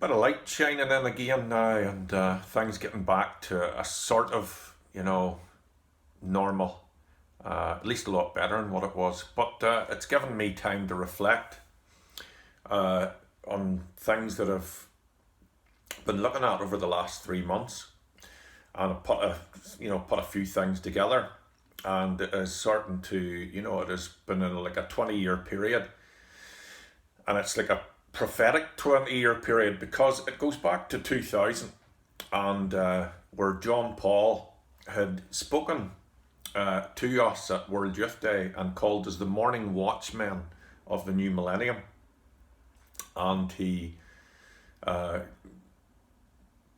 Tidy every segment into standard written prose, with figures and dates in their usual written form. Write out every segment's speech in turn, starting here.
bit of light shining in again now, and things getting back to a sort of, normal. At least a lot better than what it was. But it's given me time to reflect on things that I've been looking at over the last 3 months, and I put a few things together, and it is starting to, it has been in like a 20-year period, and it's like a prophetic 20-year period because it goes back to 2000, and where John Paul had spoken to us at World Youth Day and called us the morning watchmen of the new millennium. And he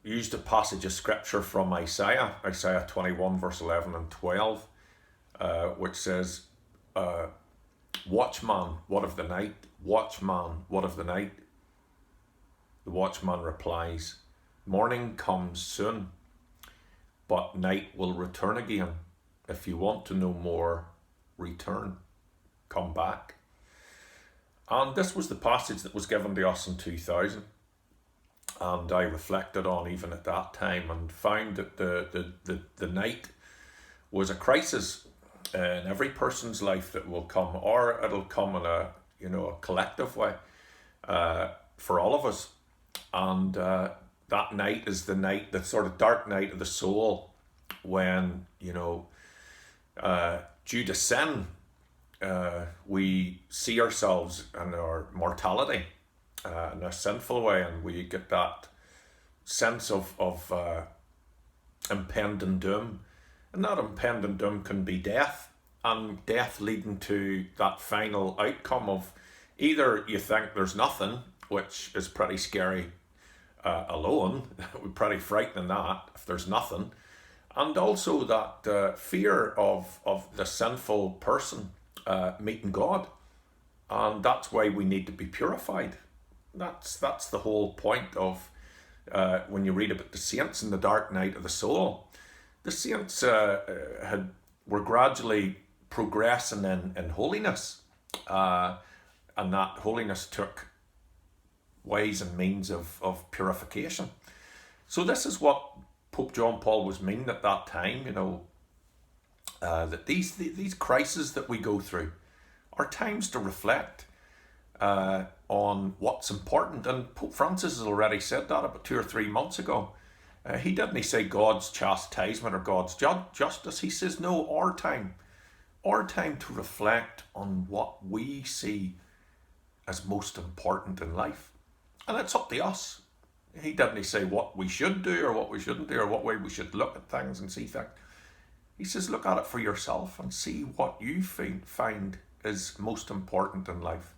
used a passage of scripture from Isaiah 21 verse 11 and 12, which says, "Watchman, what of the night? Watchman, what of the night?" The watchman replies, "Morning comes soon, but night will return again. If you want to know more, return, come back." And this was the passage that was given to us in 2000. And I reflected on even at that time and found that the night was a crisis in every person's life that will come, or it'll come in a collective way for all of us. And that night is the night, the sort of dark night of the soul, when due to sin, we see ourselves and our mortality in a sinful way, and we get that sense of impending doom. And that impending doom can be death, and death leading to that final outcome of either you think there's nothing, which is pretty scary alone, we're pretty frightening that if there's nothing, and also that fear of the sinful person meeting God. And that's why we need to be purified. That's the whole point of when you read about the saints in the dark night of the soul. The saints were gradually progressing in holiness, and that holiness took ways and means of purification. So this is what Pope John Paul was meaning at that time, that these crises that we go through are times to reflect on what's important. And Pope Francis has already said that about 2 or 3 months ago. He didn't say God's chastisement or God's justice. He says, no, our time to reflect on what we see as most important in life. And it's up to us. He didn't say what we should do or what we shouldn't do or what way we should look at things and see things. He says, look at it for yourself and see what you find is most important in life.